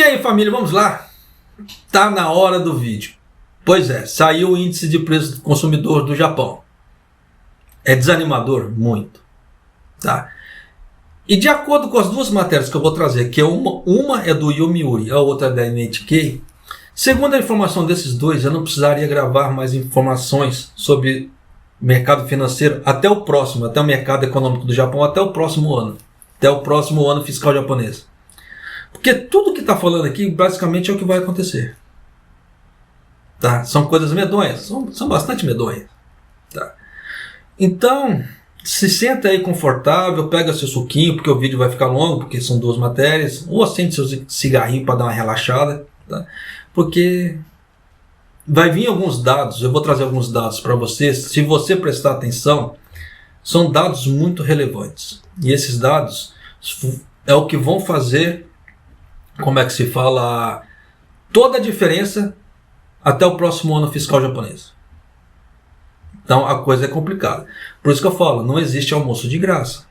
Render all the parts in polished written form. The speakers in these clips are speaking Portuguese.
aí, família, vamos lá? Tá na hora do vídeo. Pois é, saiu o índice de preço do consumidor do Japão. É desanimador? Muito. Tá? E de acordo com as duas matérias que eu vou trazer, que uma é do Yomiuri, a outra é da NHK, segundo a informação desses dois, eu não precisaria gravar mais informações sobre mercado financeiro até o mercado econômico do Japão, até o próximo ano fiscal japonês. Porque tudo que está falando aqui basicamente é o que vai acontecer. Tá? São coisas medonhas, são bastante medonhas. Tá? Então, se senta aí confortável, pega seu suquinho, porque o vídeo vai ficar longo, porque são duas matérias, ou acende seu cigarrinho para dar uma relaxada, tá? Porque vai vir alguns dados, eu vou trazer alguns dados para vocês, se você prestar atenção, são dados muito relevantes. E esses dados é o que vão fazer, como é que se fala, toda a diferença até o próximo ano fiscal japonês. Então a coisa é complicada. Por isso que eu falo, não existe almoço de graça.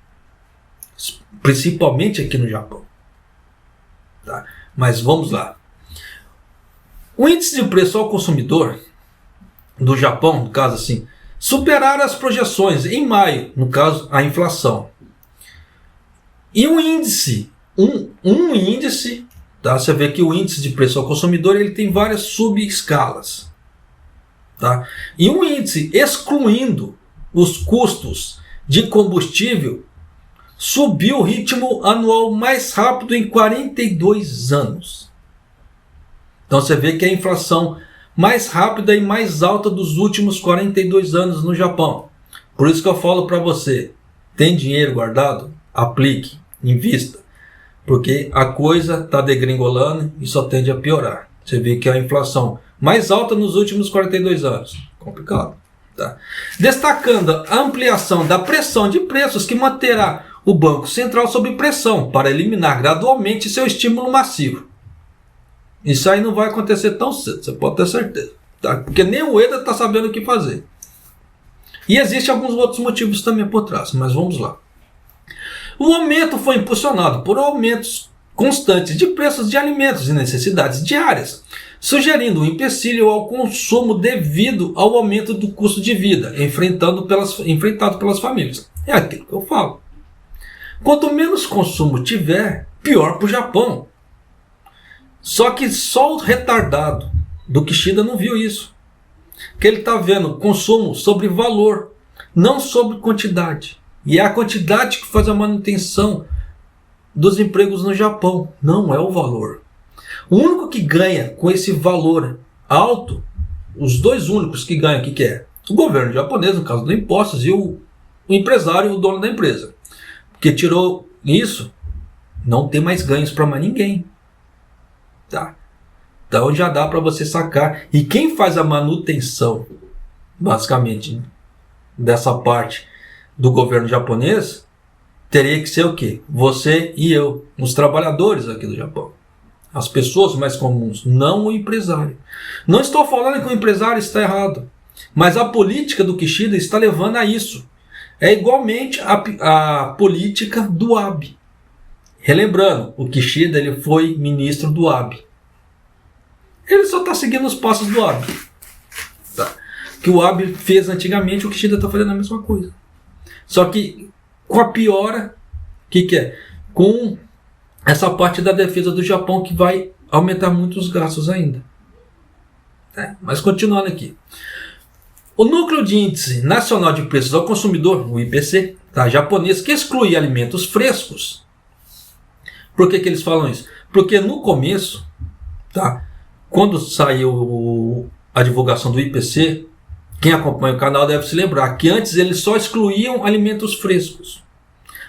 Principalmente aqui no Japão. Tá? Mas vamos lá. O índice de preço ao consumidor do Japão, no caso assim, superaram as projeções em maio, no caso a inflação. E o índice, um índice, tá? Você vê que o índice de preço ao consumidor ele tem várias subescalas. Tá? E um índice excluindo os custos de combustível subiu o ritmo anual mais rápido em 42 anos. Então você vê que é a inflação mais rápida e mais alta dos últimos 42 anos no Japão. Por isso que eu falo para você, tem dinheiro guardado? Aplique, invista. Porque a coisa está degringolando e só tende a piorar. Você vê que a inflação mais alta nos últimos 42 anos. Complicado. Tá? Destacando a ampliação da pressão de preços que manterá o Banco Central sob pressão para eliminar gradualmente seu estímulo massivo. Isso aí não vai acontecer tão cedo, você pode ter certeza. Tá? Porque nem o Ueda está sabendo o que fazer. E existem alguns outros motivos também por trás, mas vamos lá. O aumento foi impulsionado por aumentos constantes de preços de alimentos e necessidades diárias, sugerindo um empecilho ao consumo devido ao aumento do custo de vida enfrentado pelas famílias. É aquilo que eu falo. Quanto menos consumo tiver, pior para o Japão. Só que só o retardado do Kishida não viu isso. Que ele está vendo consumo sobre valor, não sobre quantidade. E é a quantidade que faz a manutenção dos empregos no Japão, não é o valor. O único que ganha com esse valor alto, os dois únicos que ganham, o que é? O governo japonês, no caso dos impostos, e o empresário, o dono da empresa. Porque tirou isso, não tem mais ganhos para mais ninguém. Tá? Então já dá para você sacar. E quem faz a manutenção, basicamente, dessa parte do governo japonês, teria que ser o quê? Você e eu, os trabalhadores aqui do Japão. As pessoas mais comuns, não o empresário. Não estou falando que o empresário está errado, mas a política do Kishida está levando a isso. É igualmente a política do Abe. Relembrando, o Kishida ele foi ministro do Abe. Ele só está seguindo os passos do Abe. Tá. Que o Abe fez antigamente, o Kishida está fazendo a mesma coisa. Só que com a piora, o que é? Com essa parte da defesa do Japão que vai aumentar muito os gastos ainda. Mas continuando aqui. O Núcleo de Índice Nacional de Preços ao Consumidor, o IPC, tá, japonês, que exclui alimentos frescos. Por que eles falam isso? Porque no começo, tá, quando saiu a divulgação do IPC, quem acompanha o canal deve se lembrar que antes eles só excluíam alimentos frescos.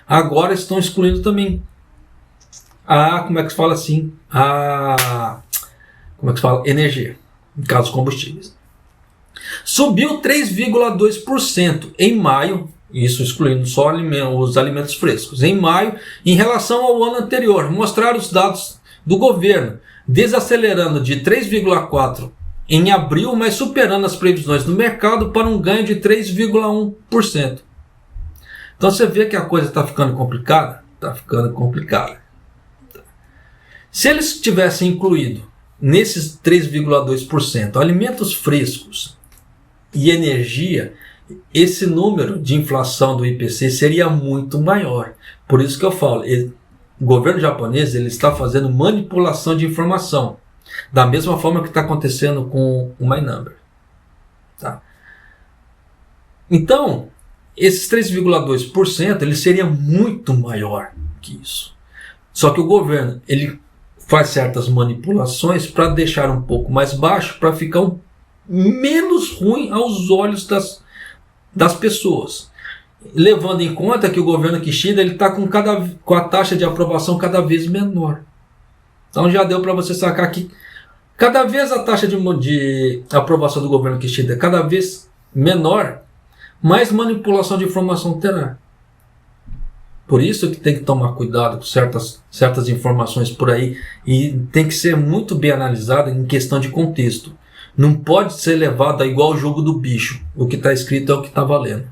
Agora estão excluindo também energia, no caso combustíveis. Subiu 3,2% em maio, isso excluindo só os alimentos frescos, em maio, em relação ao ano anterior. Mostraram os dados do governo, desacelerando de 3,4% em abril, mas superando as previsões do mercado para um ganho de 3,1%. Então você vê que a coisa está ficando complicada? Está ficando complicada. Se eles tivessem incluído nesses 3,2% alimentos frescos e energia, esse número de inflação do IPC seria muito maior. Por isso que eu falo, o governo japonês ele está fazendo manipulação de informação, da mesma forma que está acontecendo com o My Number. Tá? Então, esses 3,2% ele seria muito maior que isso. Só que o governo ele faz certas manipulações para deixar um pouco mais baixo, para ficar menos ruim aos olhos das pessoas. Levando em conta que o governo Kishida está com a taxa de aprovação cada vez menor. Então já deu para você sacar que cada vez a taxa de aprovação do governo Kishida é cada vez menor, mais manipulação de informação terá. Por isso que tem que tomar cuidado com certas informações por aí, e tem que ser muito bem analisada em questão de contexto. Não pode ser levado a igual o jogo do bicho. O que está escrito é o que está valendo.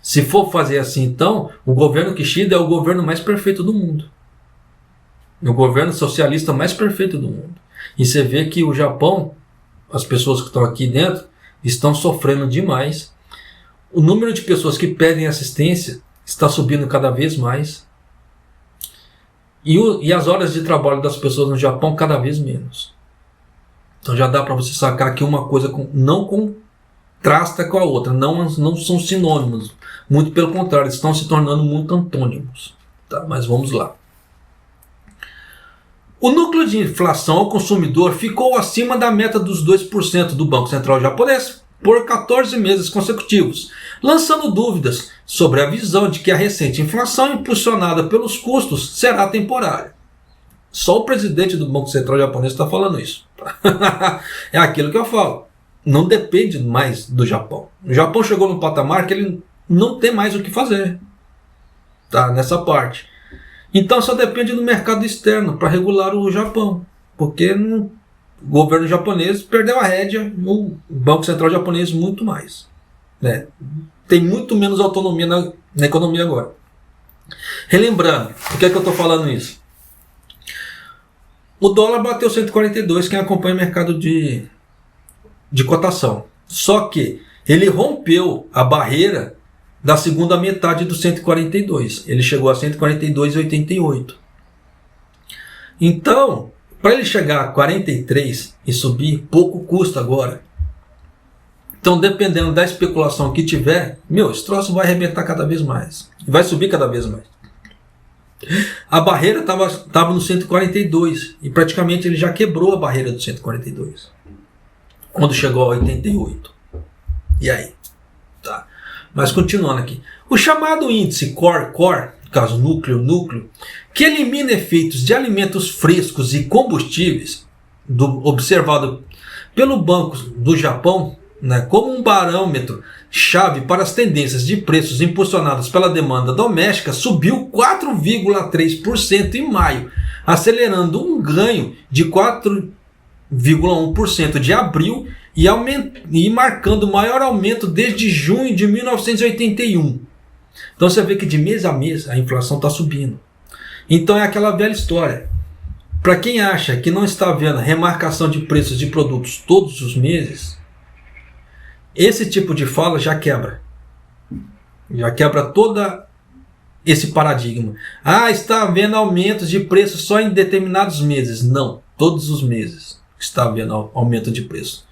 Se for fazer assim, então, o governo Kishida é o governo mais perfeito do mundo. O governo socialista mais perfeito do mundo. E você vê que o Japão, as pessoas que estão aqui dentro, estão sofrendo demais. O número de pessoas que pedem assistência está subindo cada vez mais. E as horas de trabalho das pessoas no Japão cada vez menos. Então já dá para você sacar que uma coisa não contrasta com a outra. Não são sinônimos. Muito pelo contrário, estão se tornando muito antônimos. Tá? Mas vamos lá. O núcleo de inflação ao consumidor ficou acima da meta dos 2% do Banco Central japonês por 14 meses consecutivos, lançando dúvidas sobre a visão de que a recente inflação impulsionada pelos custos será temporária. Só o presidente do Banco Central japonês está falando isso. É aquilo que eu falo. Não depende mais do Japão. O Japão chegou num patamar que ele não tem mais o que fazer. Tá? Nessa parte. Então só depende do mercado externo para regular o Japão. Porque o governo japonês perdeu a rédea, o Banco Central japonês muito mais. Né? Tem muito menos autonomia na economia agora. Relembrando, por que eu estou falando isso? O dólar bateu 142, quem acompanha o mercado de cotação. Só que ele rompeu a barreira da segunda metade do 142. Ele chegou a 142,88. Então, para ele chegar a 43 e subir, pouco custa agora. Então, dependendo da especulação que tiver, esse troço vai arrebentar cada vez mais. Vai subir cada vez mais. A barreira estava no 142 e praticamente ele já quebrou a barreira do 142 quando chegou a 88. E aí? Tá. Mas continuando aqui. O chamado índice Core, no caso núcleo, que elimina efeitos de alimentos frescos e combustíveis, observado pelo Banco do Japão, né, como um barômetro chave para as tendências de preços impulsionadas pela demanda doméstica, subiu 4,3% em maio, acelerando um ganho de 4,1% de abril e marcando o maior aumento desde junho de 1981. Então você vê que de mês a mês a inflação está subindo. Então é aquela velha história. Para quem acha que não está vendo remarcação de preços de produtos todos os meses, esse tipo de fala já quebra. Já quebra todo esse paradigma. Está havendo aumentos de preço só em determinados meses. Não, todos os meses está havendo aumento de preço.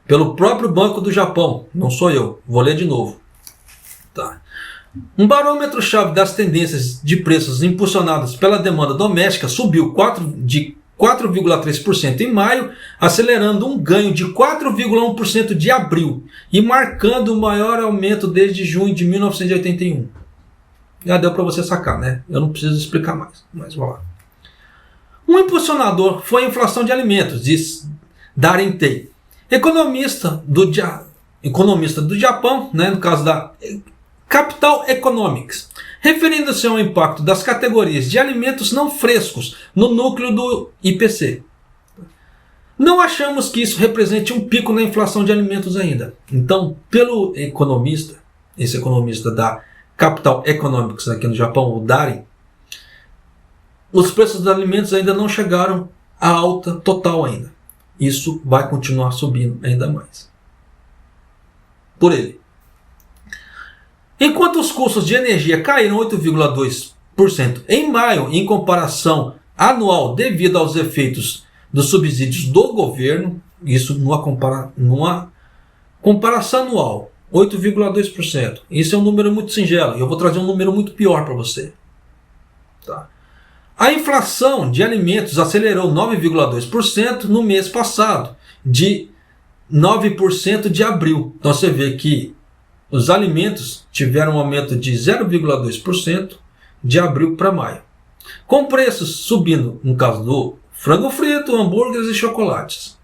Pelo próprio Banco do Japão, não sou eu, vou ler de novo. Tá. Um barômetro-chave das tendências de preços impulsionadas pela demanda doméstica subiu de 4,3% em maio, acelerando um ganho de 4,1% de abril e marcando o maior aumento desde junho de 1981. Já deu para você sacar, né? Eu não preciso explicar mais, mas vamos lá. Um impulsionador foi a inflação de alimentos, diz Darren Tay, economista do Japão, né, no caso da Capital Economics, referindo-se ao impacto das categorias de alimentos não frescos no núcleo do IPC. Não achamos que isso represente um pico na inflação de alimentos ainda. Então, pelo economista, esse economista da Capital Economics aqui no Japão, o Darren, os preços dos alimentos ainda não chegaram à alta total ainda. Isso vai continuar subindo ainda mais. Por ele. Enquanto os custos de energia caíram 8,2% em maio, em comparação anual, devido aos efeitos dos subsídios do governo, isso numa comparação anual, 8,2%. Isso é um número muito singelo. Eu vou trazer um número muito pior para você. Tá? A inflação de alimentos acelerou 9,2% no mês passado, de 9% de abril. Então você vê que os alimentos tiveram um aumento de 0,2% de abril para maio, com preços subindo, no caso do frango frito, hambúrgueres e chocolates.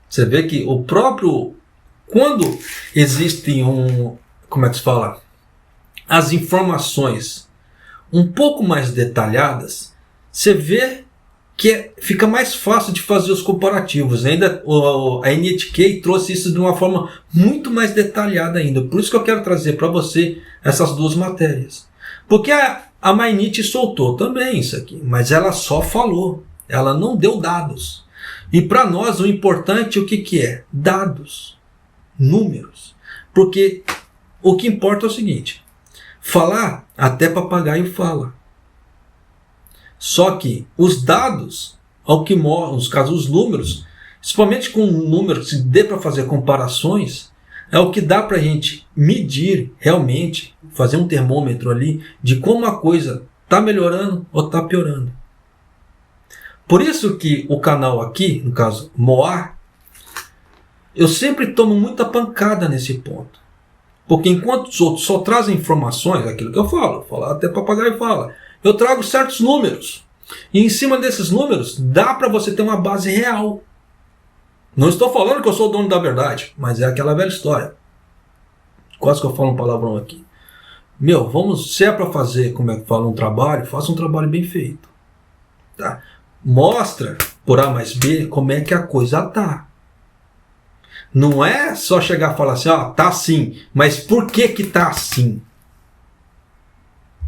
Você vê que o próprio, quando existem como é que se fala? As informações um pouco mais detalhadas, você vê que fica mais fácil de fazer os comparativos. Ainda a NHK trouxe isso de uma forma muito mais detalhada ainda. Por isso que eu quero trazer para você essas duas matérias. Porque a Mainit soltou também isso aqui, mas ela só falou, ela não deu dados. E para nós o importante o que é? Dados, números. Porque o que importa é o seguinte, falar até papagaio fala. Só que os dados, ao que mostram, nos casos os números, principalmente com um número que se dê para fazer comparações, é o que dá para a gente medir realmente, fazer um termômetro ali, de como a coisa está melhorando ou está piorando. Por isso que o canal aqui, no caso Moar, eu sempre tomo muita pancada nesse ponto. Porque enquanto os outros só trazem informações, aquilo que eu falo, falar até papagaio fala, eu trago certos números. E em cima desses números, dá para você ter uma base real. Não estou falando que eu sou o dono da verdade, mas é aquela velha história. Quase que eu falo um palavrão aqui. Se é para fazer, como é que fala, um trabalho, faça um trabalho bem feito. Tá? Mostra, por A mais B, como é que a coisa tá. Não é só chegar e falar assim, tá assim, mas por que tá assim?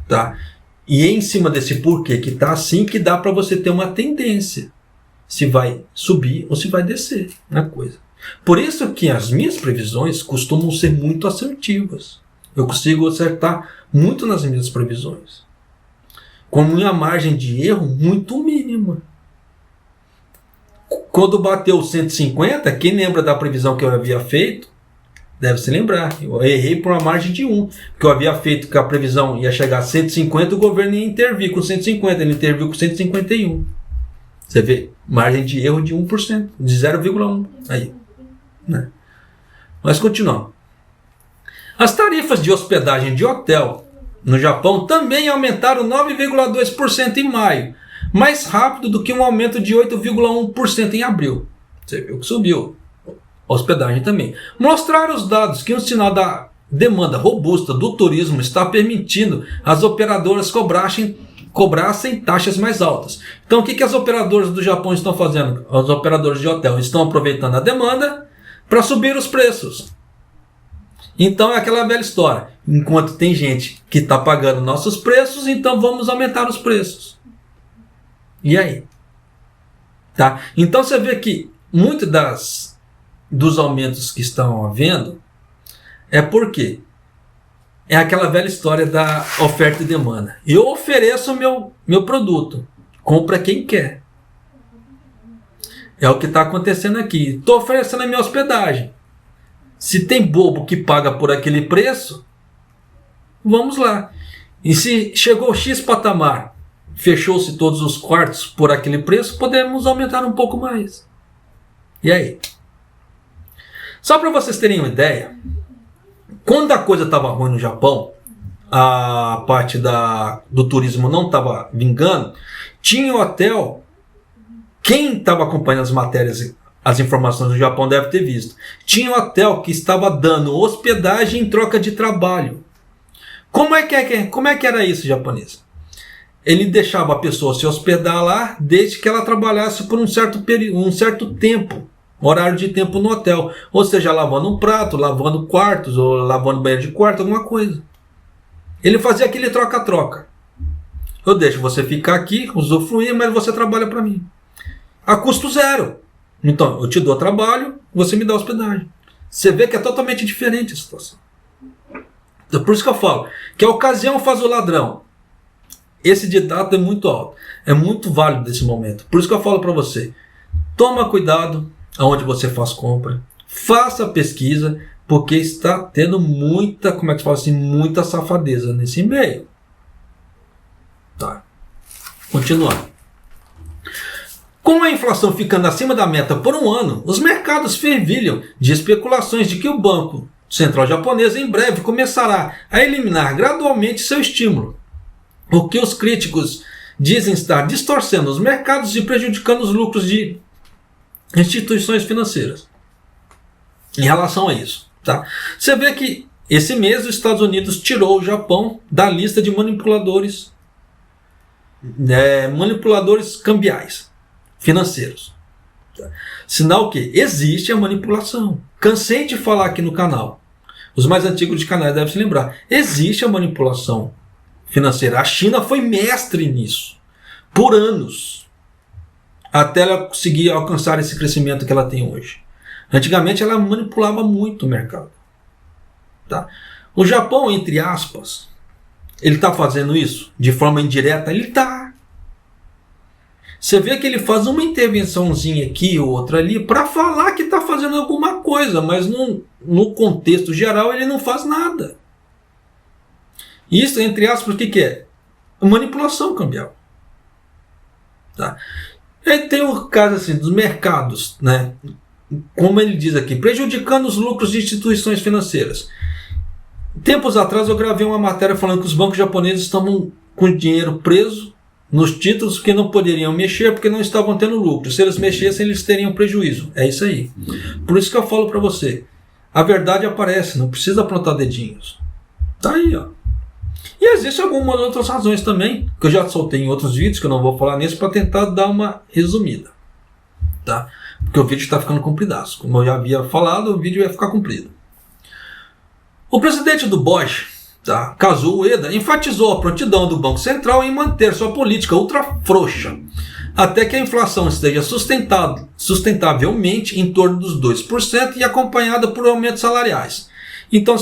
Tá? E é em cima desse porquê que está assim que dá para você ter uma tendência. Se vai subir ou se vai descer na coisa. Por isso que as minhas previsões costumam ser muito assertivas. Eu consigo acertar muito nas minhas previsões. Com uma margem de erro muito mínima. Quando bateu 150, quem lembra da previsão que eu havia feito, deve se lembrar, eu errei por uma margem de 1, porque eu havia feito que a previsão ia chegar a 150, o governo ia intervir com 150, ele interviu com 151. Você vê, margem de erro de 1%, de 0,1. Aí, né? Mas continuando. As tarifas de hospedagem de hotel no Japão também aumentaram 9,2% em maio, mais rápido do que um aumento de 8,1% em abril. Você viu que subiu. Hospedagem também. Mostraram os dados que um sinal da demanda robusta do turismo está permitindo as operadoras cobrassem taxas mais altas. Então o que as operadoras do Japão estão fazendo? Os operadores de hotel estão aproveitando a demanda para subir os preços. Então é aquela velha história. Enquanto tem gente que está pagando nossos preços, então vamos aumentar os preços. E aí? Tá? Então você vê que muito dos aumentos que estão havendo é porque é aquela velha história da oferta e demanda. Eu ofereço o meu produto, compra quem quer. É o que está acontecendo aqui. Estou oferecendo a minha hospedagem. Se tem bobo que paga por aquele preço, vamos lá. E se chegou X patamar, fechou-se todos os quartos por aquele preço, podemos aumentar um pouco mais. E aí? Só para vocês terem uma ideia, quando a coisa estava ruim no Japão, a parte do turismo não estava vingando, tinha hotel, quem estava acompanhando as matérias, as informações do Japão deve ter visto, tinha hotel que estava dando hospedagem em troca de trabalho. Como é que era isso, japonês? Ele deixava a pessoa se hospedar lá desde que ela trabalhasse por um certo tempo. Horário de tempo no hotel, ou seja, lavando um prato, lavando quartos, ou lavando banheiro de quarto, alguma coisa. Ele fazia aquele troca-troca. Eu deixo você ficar aqui, usufruir, mas você trabalha para mim. A custo zero. Então, eu te dou trabalho, você me dá hospedagem. Você vê que é totalmente diferente a situação. Então, por isso que eu falo que a ocasião faz o ladrão. Esse ditado é muito alto. É muito válido nesse momento. Por isso que eu falo para você. Toma cuidado aonde você faz compra. Faça pesquisa, porque está tendo muita, como é que se fala assim, muita safadeza nesse meio. Tá. Continuando. Com a inflação ficando acima da meta por um ano, os mercados fervilham de especulações de que o Banco Central japonês em breve começará a eliminar gradualmente seu estímulo, o que os críticos dizem estar distorcendo os mercados e prejudicando os lucros de instituições financeiras. Em relação a isso, tá? Você vê que esse mês os Estados Unidos tirou o Japão da lista de manipuladores cambiais financeiros. Sinal que existe a manipulação. Cansei de falar aqui no canal. Os mais antigos de canais devem se lembrar. Existe a manipulação financeira. A China foi mestre nisso por anos, até ela conseguir alcançar esse crescimento que ela tem hoje. Antigamente ela manipulava muito o mercado. Tá? O Japão, entre aspas, ele está fazendo isso de forma indireta? Ele está. Você vê que ele faz uma intervençãozinha aqui ou outra ali para falar que está fazendo alguma coisa, mas no contexto geral ele não faz nada. Isso, entre aspas, o que é? Manipulação cambial. Tá? E tem o caso assim, dos mercados, né? Como ele diz aqui, prejudicando os lucros de instituições financeiras. Tempos atrás eu gravei uma matéria falando que os bancos japoneses estavam com o dinheiro preso nos títulos que não poderiam mexer porque não estavam tendo lucro. Se eles mexessem, eles teriam prejuízo. É isso aí. Por isso que eu falo para você, a verdade aparece, não precisa apontar dedinhos. Tá aí, ó. E existem algumas outras razões também, que eu já soltei em outros vídeos, que eu não vou falar nisso, para tentar dar uma resumida. Tá? Porque o vídeo está ficando compridaço. Como eu já havia falado, o vídeo ia ficar comprido. O presidente do BOJ, tá, Kazuo Ueda, enfatizou a prontidão do Banco Central em manter sua política ultra frouxa, até que a inflação esteja sustentavelmente em torno dos 2% e acompanhada por aumentos salariais. Então,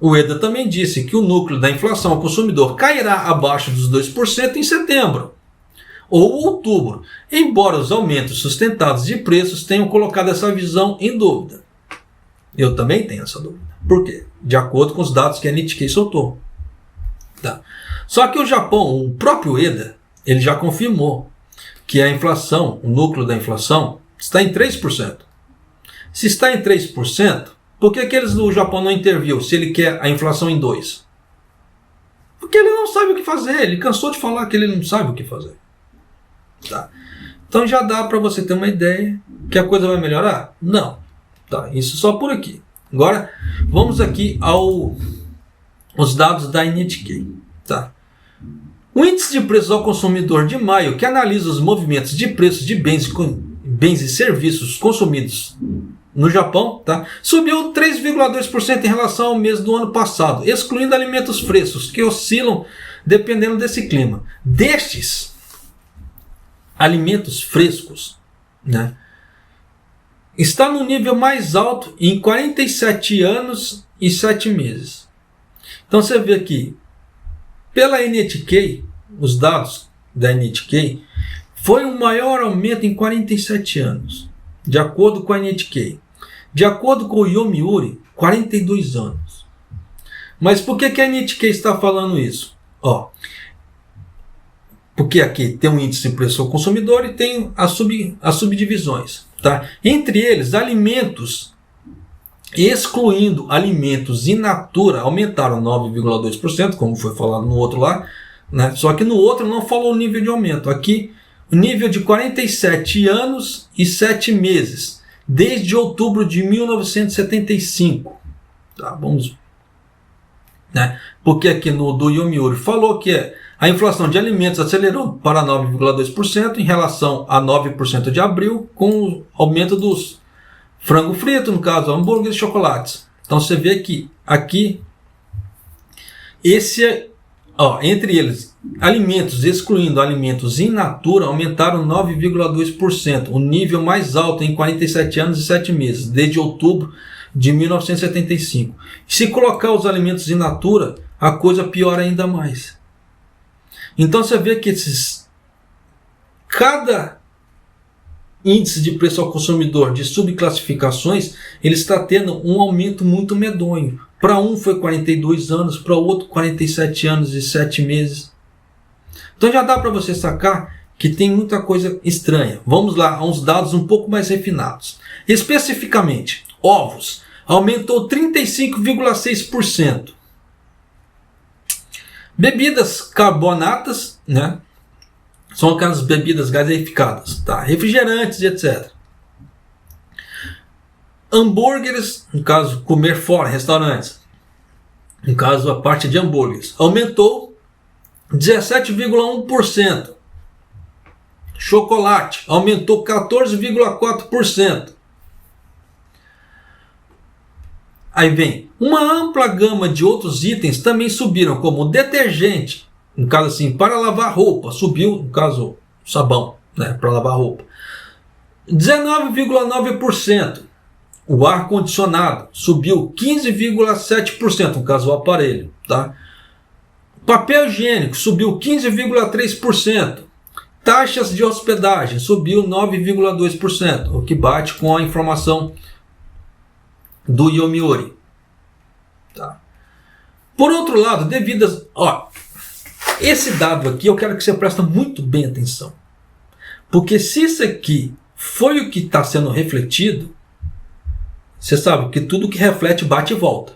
o Ueda também disse que o núcleo da inflação ao consumidor cairá abaixo dos 2% em setembro ou outubro, embora os aumentos sustentados de preços tenham colocado essa visão em dúvida. Eu também tenho essa dúvida. Por quê? De acordo com os dados que a Nikkei soltou. Tá. Só que o Japão, o próprio Ueda, ele já confirmou que a inflação, o núcleo da inflação, está em 3%. Se está em 3%, por que o Japão não interviu se ele quer a inflação em 2%? Porque ele não sabe o que fazer. Ele cansou de falar que ele não sabe o que fazer. Tá. Então já dá para você ter uma ideia que a coisa vai melhorar? Não. Tá. Isso só por aqui. Agora, vamos aqui aos dados da Nikkei. Tá? O índice de preços ao consumidor de maio, que analisa os movimentos de preços de bens e serviços consumidos no Japão, tá? Subiu 3,2% em relação ao mês do ano passado, excluindo alimentos frescos, que oscilam dependendo desse clima. Destes alimentos frescos, né, está no nível mais alto em 47 anos e 7 meses. Então você vê aqui, pela Nikkei, os dados da Nikkei, foi o maior aumento em 47 anos, de acordo com a Nikkei. De acordo com o Yomiuri, 42 anos. Mas por que a Nikkei está falando isso? Ó, porque aqui tem um índice de preço ao consumidor e tem as subdivisões. Tá? Entre eles, alimentos, excluindo alimentos in natura, aumentaram 9,2%, como foi falado no outro lá, né? Só que no outro não falou o nível de aumento. Aqui, o nível de 47 anos e 7 meses, desde outubro de 1975. Tá? Vamos, né? Porque aqui no do Yomiuri falou que a inflação de alimentos acelerou para 9,2% em relação a 9% de abril, com o aumento dos frango frito, no caso, hambúrgueres e chocolates. Então você vê que aqui, entre eles, alimentos, excluindo alimentos in natura, aumentaram 9,2%, o nível mais alto em 47 anos e 7 meses, desde outubro de 1975. Se colocar os alimentos in natura, a coisa piora ainda mais. Então você vê que cada índice de preço ao consumidor de subclassificações, ele está tendo um aumento muito medonho. Para um foi 42 anos, para o outro 47 anos e 7 meses. Então já dá para você sacar que tem muita coisa estranha. Vamos lá a uns dados um pouco mais refinados. Especificamente, ovos aumentou 35,6%. Bebidas carbonatas, né? São aquelas bebidas gaseificadas, tá? Refrigerantes e etc. Hambúrgueres, no caso, comer fora, restaurantes. No caso, a parte de hambúrgueres. Aumentou 17,1%. Chocolate aumentou 14,4%. Aí vem, uma ampla gama de outros itens também subiram, como detergente, no caso assim, para lavar roupa, subiu, no caso, sabão, né, para lavar roupa. 19,9%. O ar-condicionado subiu 15,7%, no caso, o aparelho, tá? Papel higiênico subiu 15,3%. Taxas de hospedagem subiu 9,2%, o que bate com a informação do Yomiuri. Tá. Por outro lado, devidas... esse dado aqui eu quero que você preste muito bem atenção. Porque se isso aqui foi o que está sendo refletido, você sabe que tudo que reflete bate e volta.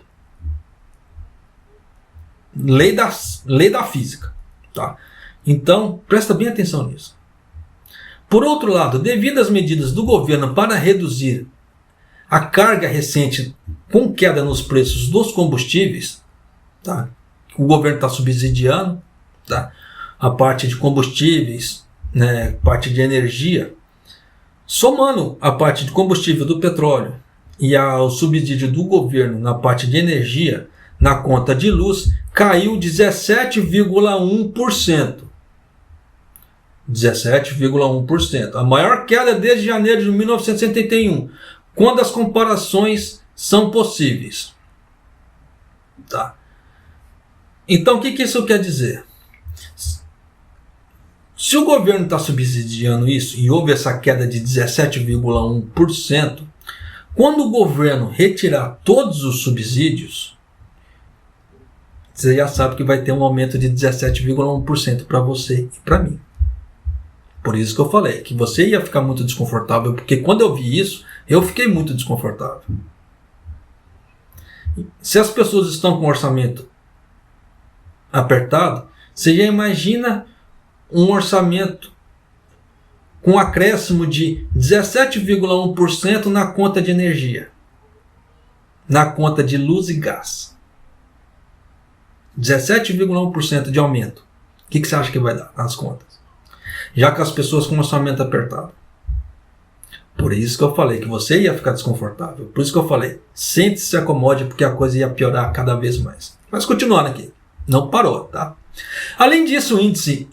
Lei da física. Tá? Então, presta bem atenção nisso. Por outro lado, devido às medidas do governo para reduzir a carga recente com queda nos preços dos combustíveis, tá? O governo está subsidiando, tá? A parte de combustíveis, né? Parte de energia, somando a parte de combustível do petróleo e o subsídio do governo na parte de energia, na conta de luz, caiu 17,1%. 17,1%. A maior queda desde janeiro de 1971, quando as comparações são possíveis. Tá. Então, o que isso quer dizer? Se o governo está subsidiando isso e houve essa queda de 17,1%, quando o governo retirar todos os subsídios, você já sabe que vai ter um aumento de 17,1% para você e para mim. Por isso que eu falei que você ia ficar muito desconfortável, porque quando eu vi isso, eu fiquei muito desconfortável. Se as pessoas estão com orçamento apertado, você já imagina um orçamento com acréscimo de 17,1% na conta de energia, na conta de luz e gás. 17,1% de aumento. O que você acha que vai dar nas contas? Já que as pessoas com orçamento apertado. Por isso que eu falei que você ia ficar desconfortável. Por isso que eu falei, sente-se, se acomode, porque a coisa ia piorar cada vez mais. Mas continuando aqui, não parou, tá? Além disso, o índice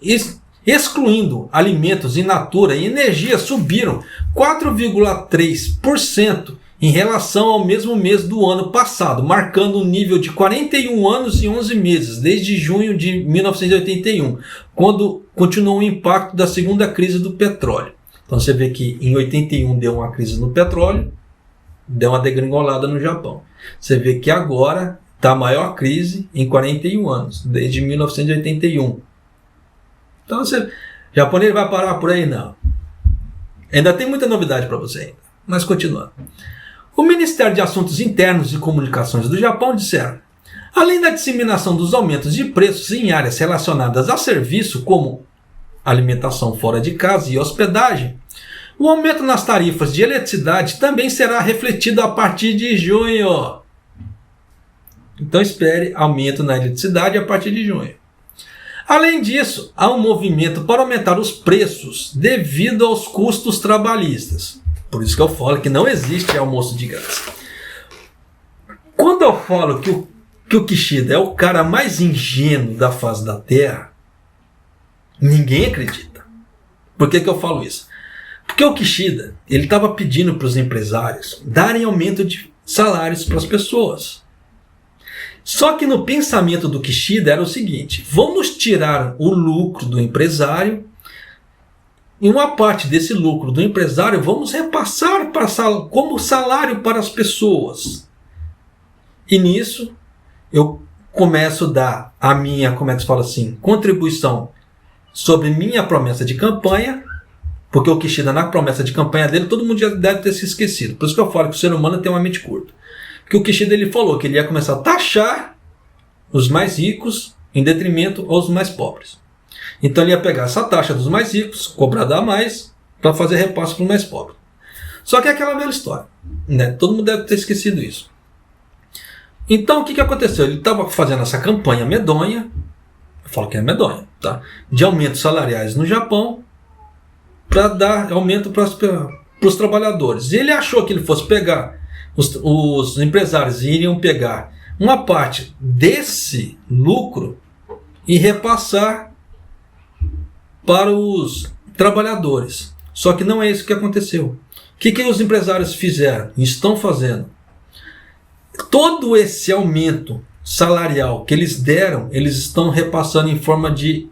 excluindo alimentos in natura e energia subiram 4,3% em relação ao mesmo mês do ano passado, marcando um nível de 41 anos e 11 meses, desde junho de 1981, quando continuou o impacto da segunda crise do petróleo. Então você vê que em 81 deu uma crise no petróleo, deu uma degringolada no Japão. Você vê que agora está a maior crise em 41 anos, desde 1981. Então o japonês vai parar por aí? Não. Ainda tem muita novidade para você ainda. Mas continuando. O Ministério de Assuntos Internos e Comunicações do Japão disseram: além da disseminação dos aumentos de preços em áreas relacionadas a serviço como alimentação fora de casa e hospedagem, o aumento nas tarifas de eletricidade também será refletido a partir de junho. Então espere aumento na eletricidade a partir de junho. Além disso, há um movimento para aumentar os preços devido aos custos trabalhistas. Por isso que eu falo que não existe almoço de graça. Quando eu falo que o Kishida é o cara mais ingênuo da face da Terra, Ninguém acredita. Por que eu falo isso? Porque o Kishida, ele estava pedindo para os empresários darem aumento de salários para as pessoas. Só que no pensamento do Kishida era o seguinte: vamos tirar o lucro do empresário e uma parte desse lucro do empresário vamos repassar como salário para as pessoas. E nisso eu começo a dar a minha, contribuição sobre minha promessa de campanha, porque o Kishida, na promessa de campanha dele, todo mundo já deve ter se esquecido. Por isso que eu falo que o ser humano tem uma mente curta. Porque o Kishida, ele falou que ele ia começar a taxar os mais ricos em detrimento aos mais pobres. Então ele ia pegar essa taxa dos mais ricos, cobrar a mais, para fazer repasse para os mais pobres. Só que é aquela velha história, né? Todo mundo deve ter esquecido isso. Então o que aconteceu? Ele estava fazendo essa campanha medonha, eu falo que é medonha, tá? De aumentos salariais no Japão, para dar aumento para os trabalhadores. E ele achou que ele fosse pegar, os empresários iriam pegar uma parte desse lucro e repassar para os trabalhadores. Só que não é isso que aconteceu. O que os empresários fizeram? Estão fazendo? Todo esse aumento salarial que eles deram, eles estão repassando em forma de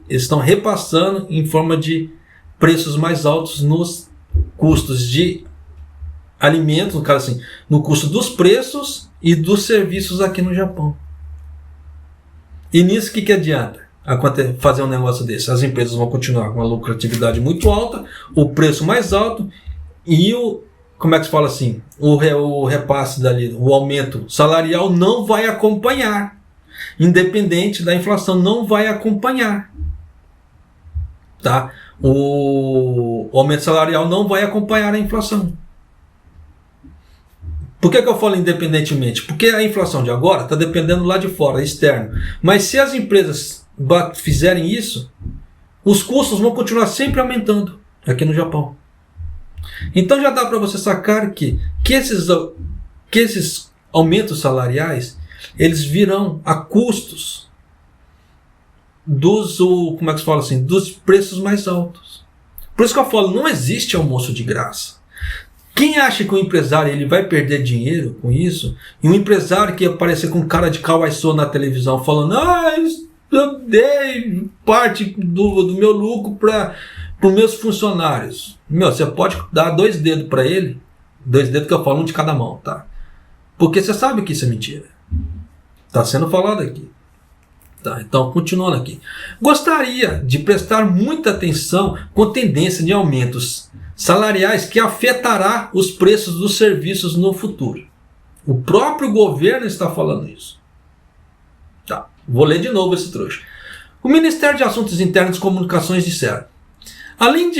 preços mais altos nos custos de alimentos, no caso assim, no custo dos preços e dos serviços aqui no Japão. E nisso que adianta fazer um negócio desse? As empresas vão continuar com uma lucratividade muito alta, o preço mais alto e o repasse dali, o aumento salarial não vai acompanhar. Independente da inflação, não vai acompanhar. Tá? O aumento salarial não vai acompanhar a inflação. Por que eu falo independentemente? Porque a inflação de agora está dependendo lá de fora, externo. Mas se as empresas fizerem isso, os custos vão continuar sempre aumentando aqui no Japão. Então já dá para você sacar que esses aumentos salariais, eles virão a custos dos preços mais altos. Por isso que eu falo, não existe almoço de graça. Quem acha que o empresário ele vai perder dinheiro com isso, e um empresário que aparecer com cara de Kawaii na televisão falando, eu dei parte do meu lucro para os meus funcionários. Você pode dar 2 dedos para ele, 2 dedos que eu falo, um de cada mão, tá? Porque você sabe que isso é mentira. Está sendo falado aqui. Tá, então, continuando aqui. Gostaria de prestar muita atenção com tendência de aumentos salariais que afetará os preços dos serviços no futuro. O próprio governo está falando isso. Tá, vou ler de novo esse trouxa. O Ministério de Assuntos Internos e Comunicações disseram: além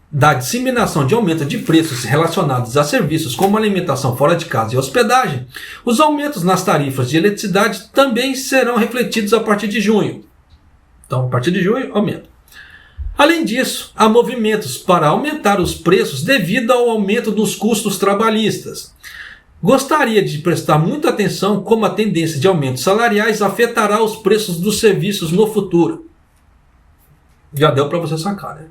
da disseminação de aumento de preços relacionados a serviços como alimentação fora de casa e hospedagem, os aumentos nas tarifas de eletricidade também serão refletidos a partir de junho. Então, a partir de junho, aumenta. Além disso, há movimentos para aumentar os preços devido ao aumento dos custos trabalhistas. Gostaria de prestar muita atenção como a tendência de aumentos salariais afetará os preços dos serviços no futuro. Já deu para você sacar, né?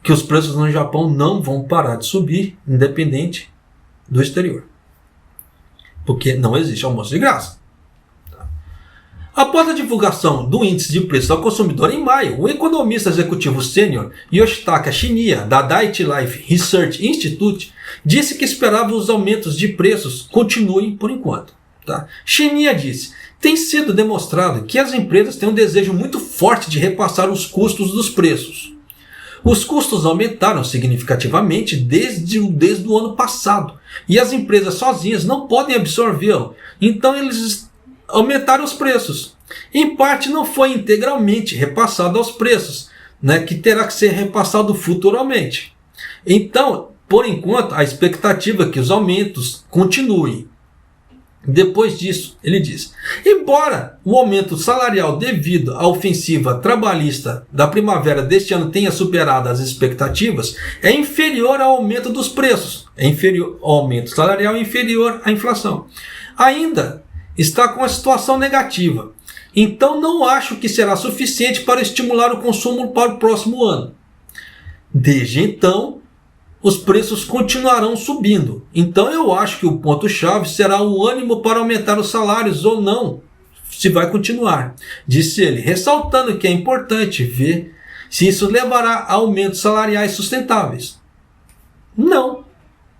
Que os preços no Japão não vão parar de subir, independente do exterior. Porque não existe almoço de graça. Após a divulgação do índice de preços ao consumidor em maio, o economista executivo sênior Yoshitaka Shinya, da Daiichi Life Research Institute, disse que esperava os aumentos de preços continuem por enquanto. Tá? Shinya disse: tem sido demonstrado que as empresas têm um desejo muito forte de repassar os custos dos preços. Os custos aumentaram significativamente desde o ano passado, e as empresas sozinhas não podem absorvê-lo, então eles aumentaram os preços. Em parte não foi integralmente repassado aos preços, né, que terá que ser repassado futuramente. Então, por enquanto, a expectativa é que os aumentos continuem. Depois disso, ele diz: embora o aumento salarial devido à ofensiva trabalhista da primavera deste ano tenha superado as expectativas, é inferior ao aumento dos preços, o aumento salarial é inferior à inflação. Ainda está com a situação negativa. Então não acho que será suficiente para estimular o consumo para o próximo ano. Desde então, os preços continuarão subindo. Então eu acho que o ponto-chave será o ânimo para aumentar os salários ou não, se vai continuar, disse ele, ressaltando que é importante ver se isso levará a aumentos salariais sustentáveis. Não,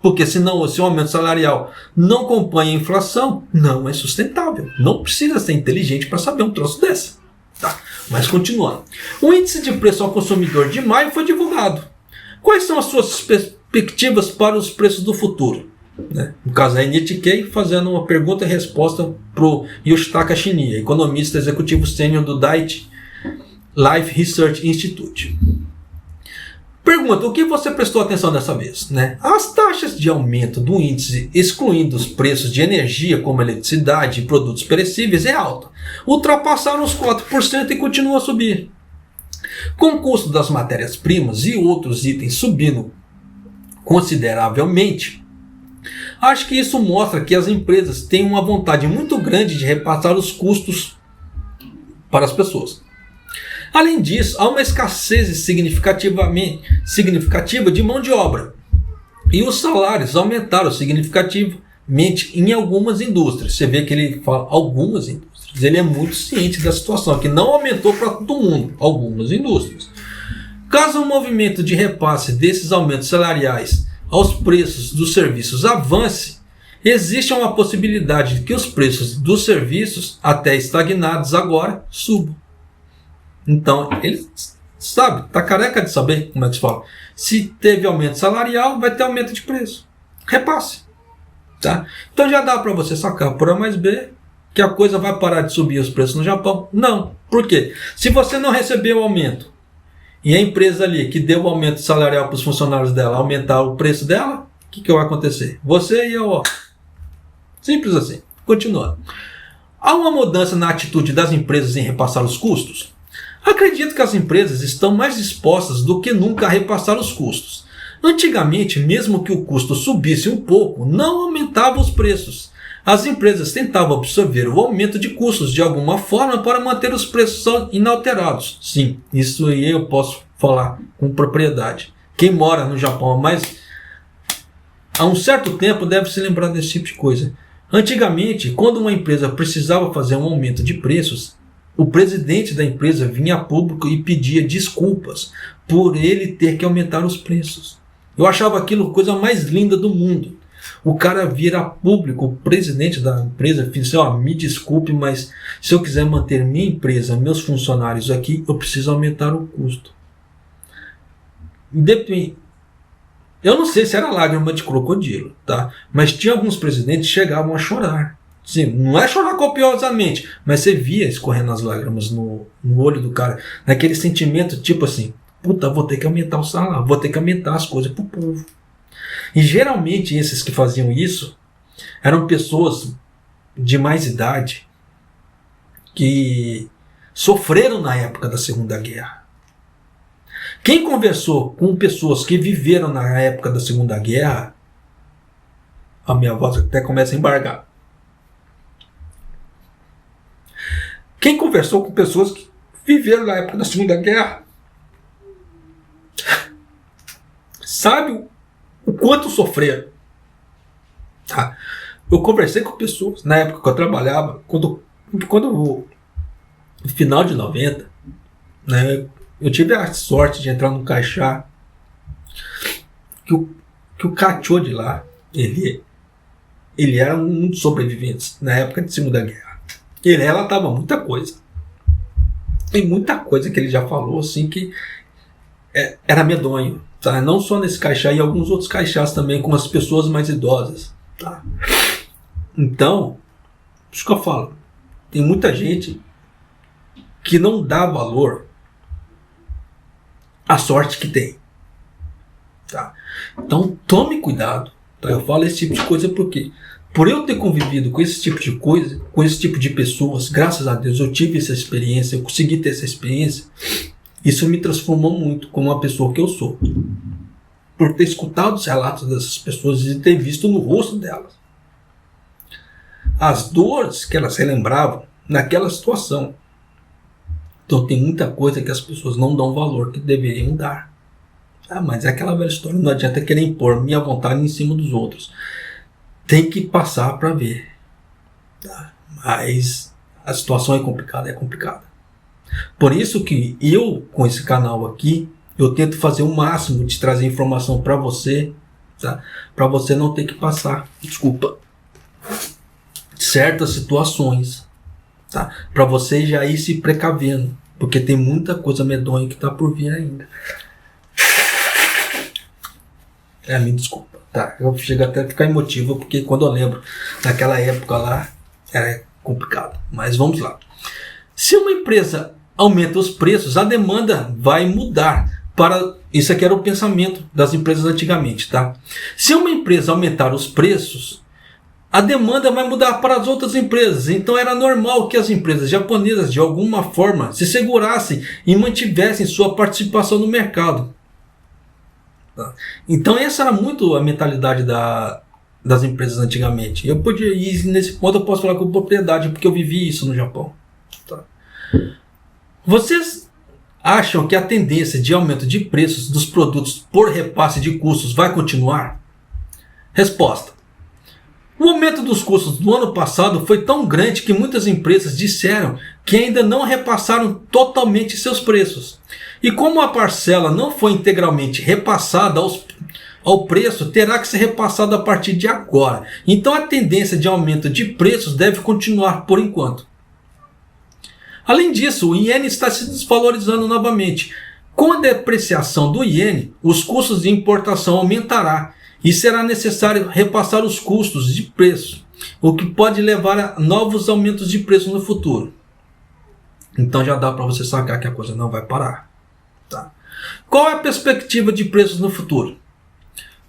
porque se o aumento salarial não acompanha a inflação, não é sustentável. Não precisa ser inteligente para saber um troço desse. Tá, mas continuando. O índice de preço ao consumidor de maio foi divulgado. Quais são as suas perspectivas para os preços do futuro? No caso, a Nikkei fazendo uma pergunta e resposta para o Yoshitaka Shinya, economista executivo sênior do Daiichi Life Research Institute. Pergunta, o que você prestou atenção dessa vez? As taxas de aumento do índice, excluindo os preços de energia como eletricidade e produtos perecíveis, é alta. Ultrapassaram os 4% e continuam a subir. Com o custo das matérias-primas e outros itens subindo consideravelmente, acho que isso mostra que as empresas têm uma vontade muito grande de repassar os custos para as pessoas. Além disso, há uma escassez significativa de mão de obra e os salários aumentaram significativamente em algumas indústrias. Você vê que ele fala algumas indústrias. Ele é muito ciente da situação, que não aumentou para todo mundo, algumas indústrias. Caso o movimento de repasse desses aumentos salariais aos preços dos serviços avance, existe uma possibilidade de que os preços dos serviços, até estagnados agora, subam. Então, ele sabe, está careca de saber como é que se fala. Se teve aumento salarial, vai ter aumento de preço. Repasse. Tá? Então já dá para você sacar por A mais B que a coisa vai parar de subir os preços no Japão? Não. Por quê? Se você não recebeu o aumento e a empresa ali que deu o aumento salarial para os funcionários dela aumentar o preço dela, o que vai acontecer? Você e eu. Simples assim. Continuando. Há uma mudança na atitude das empresas em repassar os custos? Acredito que as empresas estão mais dispostas do que nunca a repassar os custos. Antigamente, mesmo que o custo subisse um pouco, não aumentavam os preços. As empresas tentavam absorver o aumento de custos de alguma forma para manter os preços inalterados. Sim, isso aí eu posso falar com propriedade. Quem mora no Japão há um certo tempo deve se lembrar desse tipo de coisa. Antigamente, quando uma empresa precisava fazer um aumento de preços, o presidente da empresa vinha a público e pedia desculpas por ele ter que aumentar os preços. Eu achava aquilo a coisa mais linda do mundo. O cara vira a público, o presidente da empresa, disse, me desculpe, mas se eu quiser manter minha empresa, meus funcionários aqui, eu preciso aumentar o custo. Eu não sei se era lágrima de crocodilo, tá? Mas tinha alguns presidentes que chegavam a chorar. Sim, não é chorar copiosamente, mas você via escorrendo as lágrimas no olho do cara, naquele sentimento tipo assim, puta, vou ter que aumentar o salário, vou ter que aumentar as coisas pro povo. E geralmente esses que faziam isso eram pessoas de mais idade que sofreram na época da Segunda Guerra. Quem conversou com pessoas que viveram na época da Segunda Guerra, a minha voz até começa a embargar. Quem conversou com pessoas que viveram na época da Segunda Guerra sabe o quanto sofreram. Tá? Eu conversei com pessoas na época que eu trabalhava, quando no final de 90, eu tive a sorte de entrar num caixá que o cachô de lá, ele era um dos sobreviventes na época de Segunda Guerra. Ele relatava muita coisa. Tem muita coisa que ele já falou assim que era medonho. Tá? Não só nesse caixá, e alguns outros caixás também com as pessoas mais idosas. Tá? Então, isso que eu falo. Tem muita gente que não dá valor à sorte que tem. Tá? Então, tome cuidado. Tá? Eu falo esse tipo de coisa porque por eu ter convivido com esse tipo de coisa, com esse tipo de pessoas, graças a Deus eu tive essa experiência, eu consegui ter essa experiência, isso me transformou muito como uma pessoa que eu sou. Por ter escutado os relatos dessas pessoas e ter visto no rosto delas as dores que elas relembravam naquela situação. Então tem muita coisa que as pessoas não dão valor que deveriam dar. Mas é aquela velha história, não adianta querer impor minha vontade em cima dos outros. Tem que passar para ver. Tá? Mas a situação é complicada, Por isso que eu, com esse canal aqui, eu tento fazer o máximo de trazer informação para você, tá? Para você não ter que passar, certas situações, tá? Para você já ir se precavendo, porque tem muita coisa medonha que está por vir ainda. Me desculpa, tá? Eu chego até a ficar emotivo, porque quando eu lembro daquela época lá, era complicado. Mas vamos lá. Se uma empresa aumenta os preços, a demanda vai mudar. Isso aqui era o pensamento das empresas antigamente, tá? Se uma empresa aumentar os preços, a demanda vai mudar para as outras empresas. Então era normal que as empresas japonesas, de alguma forma, se segurassem e mantivessem sua participação no mercado. Então essa era muito a mentalidade das empresas antigamente. Eu podia ir nesse ponto, eu posso falar com propriedade, porque eu vivi isso no Japão. Tá? Vocês acham que a tendência de aumento de preços dos produtos por repasse de custos vai continuar? Resposta. O aumento dos custos do ano passado foi tão grande que muitas empresas disseram que ainda não repassaram totalmente seus preços. E como a parcela não foi integralmente repassada ao preço, terá que ser repassada a partir de agora. Então a tendência de aumento de preços deve continuar por enquanto. Além disso, o iene está se desvalorizando novamente. Com a depreciação do iene, os custos de importação aumentarão e será necessário repassar os custos de preço, o que pode levar a novos aumentos de preço no futuro. Então já dá para você sacar que a coisa não vai parar. Tá? Qual é a perspectiva de preços no futuro?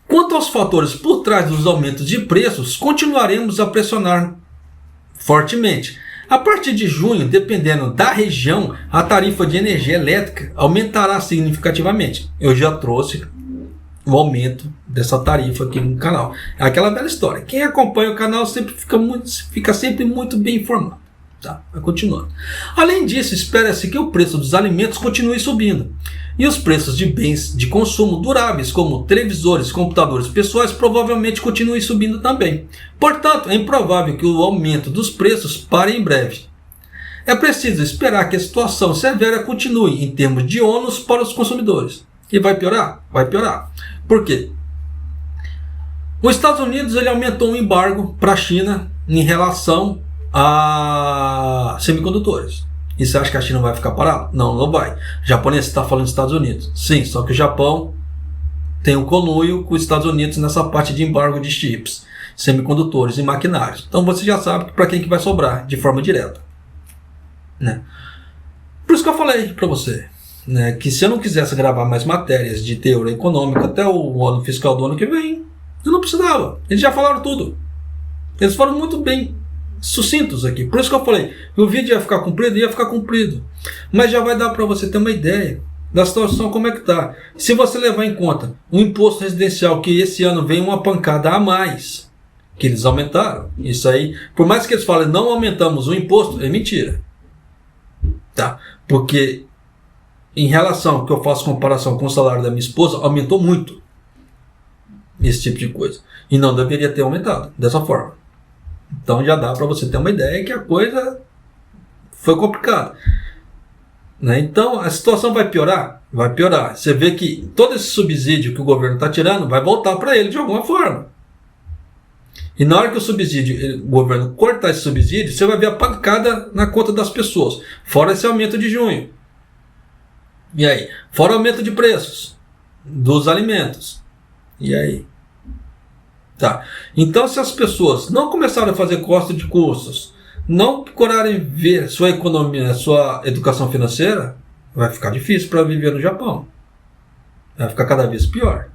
Quanto aos fatores por trás dos aumentos de preços, continuaremos a pressionar fortemente. A partir de junho, dependendo da região, a tarifa de energia elétrica aumentará significativamente. Eu já trouxe o aumento dessa tarifa aqui no canal. É aquela velha história. Quem acompanha o canal sempre fica sempre muito bem informado. Tá? Vai continuando. Além disso, espera-se que o preço dos alimentos continue subindo. E os preços de bens de consumo duráveis, como televisores, computadores pessoais, provavelmente continuem subindo também. Portanto, é improvável que o aumento dos preços pare em breve. É preciso esperar que a situação severa continue em termos de ônus para os consumidores. E vai piorar? Vai piorar. Por quê? Os Estados Unidos ele aumentou o embargo para a China em relação a semicondutores. E você acha que a China vai ficar parada? Não, não vai. O japonês está falando dos Estados Unidos. Sim, só que o Japão tem um conluio com os Estados Unidos nessa parte de embargo de chips, semicondutores e maquinários. Então você já sabe para quem que vai sobrar de forma direta. Né? Por isso que eu falei para você, né, que se eu não quisesse gravar mais matérias de teoria econômica até o ano fiscal do ano que vem, eu não precisava. Eles já falaram tudo. Eles foram muito bem sucintos aqui. Por isso que eu falei, o vídeo ia ficar comprido. Mas já vai dar para você ter uma ideia da situação como é que tá. Se você levar em conta o imposto residencial, que esse ano vem uma pancada a mais, que eles aumentaram. Isso aí, por mais que eles falem não aumentamos o imposto, é mentira. Tá? Porque em relação que eu faço comparação com o salário da minha esposa, aumentou muito esse tipo de coisa. E não deveria ter aumentado dessa forma. Então já dá para você ter uma ideia que a coisa foi complicada. Né? Então a situação vai piorar? Vai piorar. Você vê que todo esse subsídio que o governo está tirando vai voltar para ele de alguma forma. E na hora que o governo cortar esse subsídio, você vai ver a pancada na conta das pessoas. Fora esse aumento de junho. E aí? Fora o aumento de preços dos alimentos. E aí? Tá. Então, se as pessoas não começarem a fazer corte de custos, não procurarem ver sua economia, sua educação financeira, vai ficar difícil para viver no Japão. Vai ficar cada vez pior.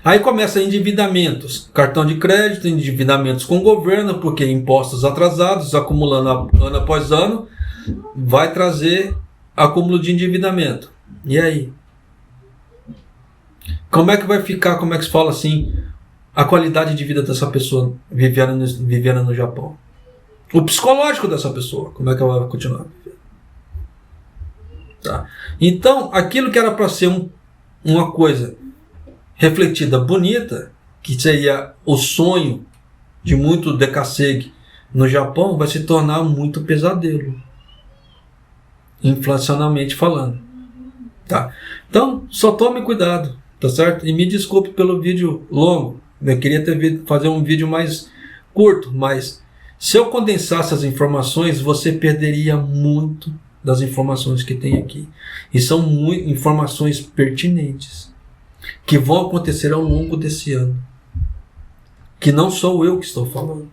Aí começa endividamentos, cartão de crédito, endividamentos com o governo, porque impostos atrasados, acumulando ano após ano, vai trazer acúmulo de endividamento. E aí? Como é que vai ficar, como é que se fala assim, a qualidade de vida dessa pessoa vivendo no Japão? O psicológico dessa pessoa, como é que ela vai continuar vivendo? Tá? Então, aquilo que era para ser uma coisa refletida bonita, que seria o sonho de muito decassegue no Japão, vai se tornar muito pesadelo, inflacionalmente falando. Tá? Então, só tome cuidado, tá certo? E me desculpe pelo vídeo longo, eu queria fazer um vídeo mais curto, mas se eu condensasse as informações, você perderia muito das informações que tem aqui. E são informações pertinentes, que vão acontecer ao longo desse ano, que não sou eu que estou falando.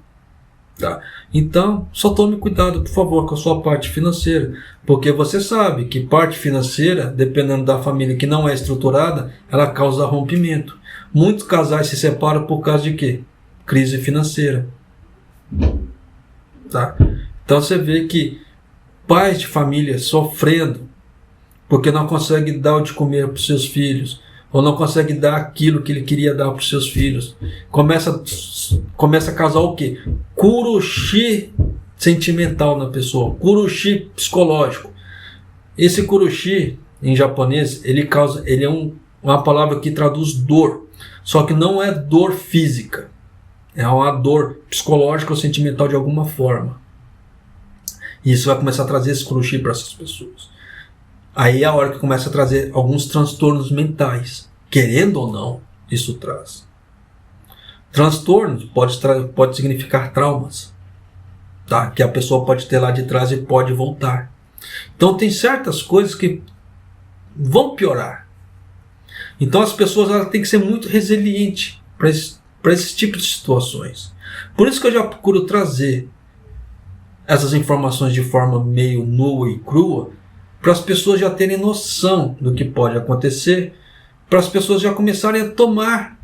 Tá? Então, só tome cuidado, por favor, com a sua parte financeira, porque você sabe que parte financeira, dependendo da família que não é estruturada, ela causa rompimento. Muitos casais se separam por causa de quê? Crise financeira. Tá? Então você vê que pais de família sofrendo porque não consegue dar o de comer para os seus filhos, ou não consegue dar aquilo que ele queria dar para os seus filhos. Começa a causar o quê? Kurushi sentimental na pessoa, kurushi psicológico. Esse kurushi, em japonês, ele é uma palavra que traduz dor, só que não é dor física, é uma dor psicológica ou sentimental de alguma forma. E isso vai começar a trazer esse kurushi para essas pessoas. Aí é a hora que começa a trazer alguns transtornos mentais. Querendo ou não, isso traz. Transtornos pode significar traumas, tá? Que a pessoa pode ter lá de trás e pode voltar. Então tem certas coisas que vão piorar. Então as pessoas têm que ser muito resilientes para esse tipo de situações. Por isso que eu já procuro trazer essas informações de forma meio nua e crua, para as pessoas já terem noção do que pode acontecer, para as pessoas já começarem a tomar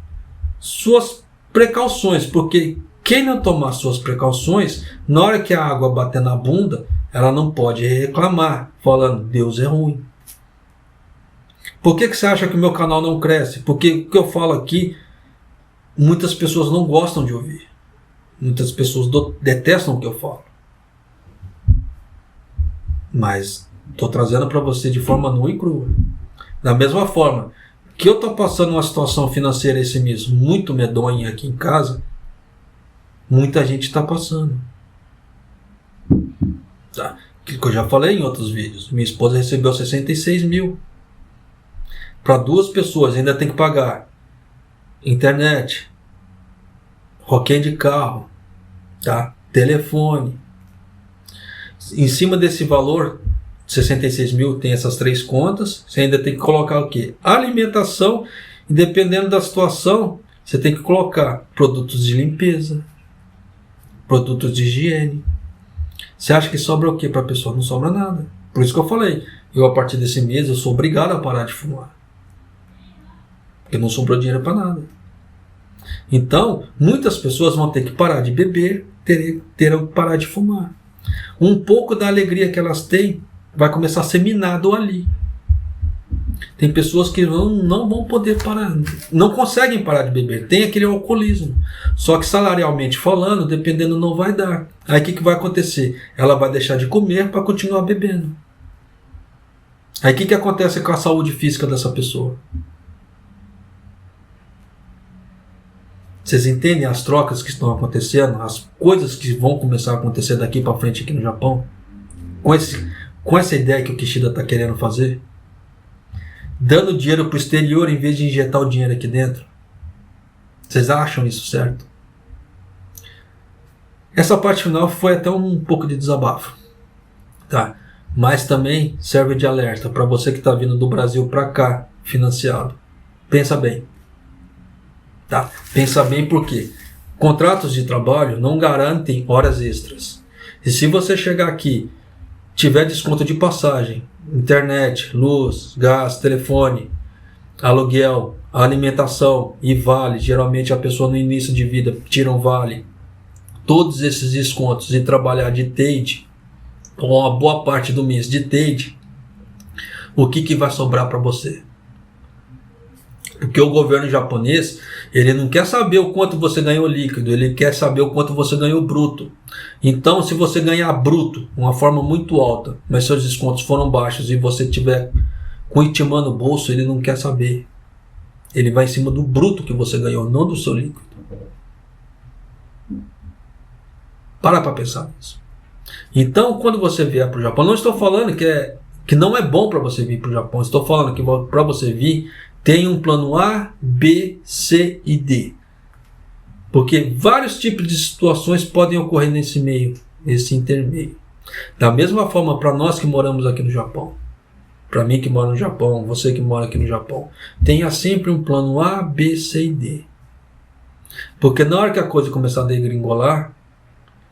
suas precauções, porque quem não tomar suas precauções, na hora que a água bater na bunda, ela não pode reclamar, falando, Deus é ruim. Por que você acha que o meu canal não cresce? Porque o que eu falo aqui, muitas pessoas não gostam de ouvir. Muitas pessoas detestam o que eu falo. Mas estou trazendo para você de forma nua e crua. Da mesma forma que eu estou passando uma situação financeira esse mês muito medonha aqui em casa, muita gente está passando. Tá? Que eu já falei em outros vídeos. Minha esposa recebeu 66 mil. Para 2 pessoas ainda tem que pagar internet, roquém de carro, tá? Telefone. Em cima desse valor, 66 mil, tem essas 3 contas. Você ainda tem que colocar o quê? Alimentação. E dependendo da situação, você tem que colocar produtos de limpeza, produtos de higiene. Você acha que sobra o quê para a pessoa? Não sobra nada. Por isso que eu falei, eu a partir desse mês eu sou obrigado a parar de fumar. Porque não sobrou dinheiro para nada. Então, muitas pessoas vão ter que parar de beber, terão que parar de fumar. Um pouco da alegria que elas têm vai começar a ser minado ali. Tem pessoas que não vão poder parar, não conseguem parar de beber, tem aquele alcoolismo. Só que salarialmente falando, dependendo, não vai dar. Aí o que vai acontecer? Ela vai deixar de comer para continuar bebendo. Aí o que acontece com a saúde física dessa pessoa? Vocês entendem as trocas que estão acontecendo, as coisas que vão começar a acontecer daqui para frente aqui no Japão? Com essa ideia que o Kishida está querendo fazer? Dando dinheiro para o exterior em vez de injetar o dinheiro aqui dentro? Vocês acham isso certo? Essa parte final foi até um pouco de desabafo, tá? Mas também serve de alerta para você que está vindo do Brasil para cá, financiado. Pensa bem. Tá? Pensa bem porque contratos de trabalho não garantem horas extras. E se você chegar aqui, tiver desconto de passagem, internet, luz, gás, telefone, aluguel, alimentação e vale, geralmente a pessoa no início de vida tira um vale, todos esses descontos e trabalhar de TADE, ou uma boa parte do mês de TADE, o que vai sobrar para você? Porque o governo japonês, ele não quer saber o quanto você ganhou líquido, ele quer saber o quanto você ganhou bruto. Então, se você ganhar bruto, uma forma muito alta, mas seus descontos foram baixos e você tiver com Itimã no bolso, ele não quer saber. Ele vai em cima do bruto que você ganhou, não do seu líquido. Para pensar nisso. Então, quando você vier para o Japão, não estou falando que não é bom para você vir para o Japão, estou falando que para você vir, tem um plano A, B, C e D. Porque vários tipos de situações podem ocorrer nesse meio, nesse intermeio. Da mesma forma, para nós que moramos aqui no Japão, para mim que moro no Japão, você que mora aqui no Japão, tenha sempre um plano A, B, C e D. Porque na hora que a coisa começar a degringolar,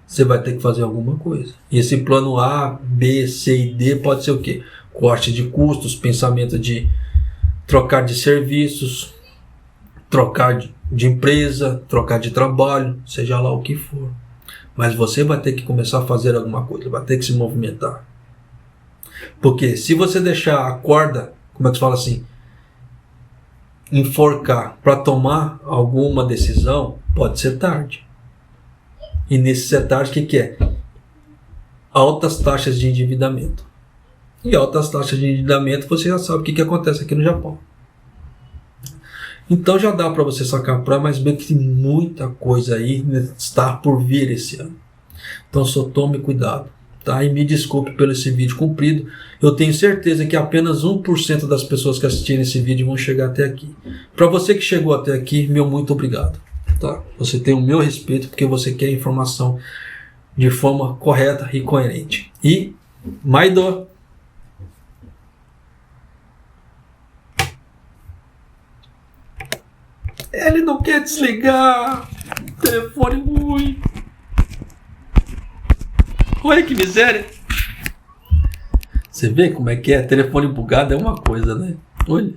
você vai ter que fazer alguma coisa. E esse plano A, B, C e D pode ser o quê? Corte de custos, pensamento de trocar de serviços, trocar de empresa, trocar de trabalho, seja lá o que for. Mas você vai ter que começar a fazer alguma coisa, vai ter que se movimentar. Porque se você deixar a corda, como é que se fala assim, enforcar para tomar alguma decisão, pode ser tarde. E nesse ser tarde, o que é? Altas taxas de endividamento. E altas taxas de endividamento, você já sabe o que acontece aqui no Japão. Então já dá para você sacar para, mas bem que tem muita coisa aí está por vir esse ano. Então só tome cuidado, tá? E me desculpe pelo esse vídeo comprido. Eu tenho certeza que apenas 1% das pessoas que assistirem esse vídeo vão chegar até aqui. Para você que chegou até aqui, meu muito obrigado. Tá? Você tem o meu respeito porque você quer informação de forma correta e coerente. E Maido! Ele não quer desligar. Telefone ruim. Olha que miséria. Você vê como é que é? Telefone bugado é uma coisa, né? Olha.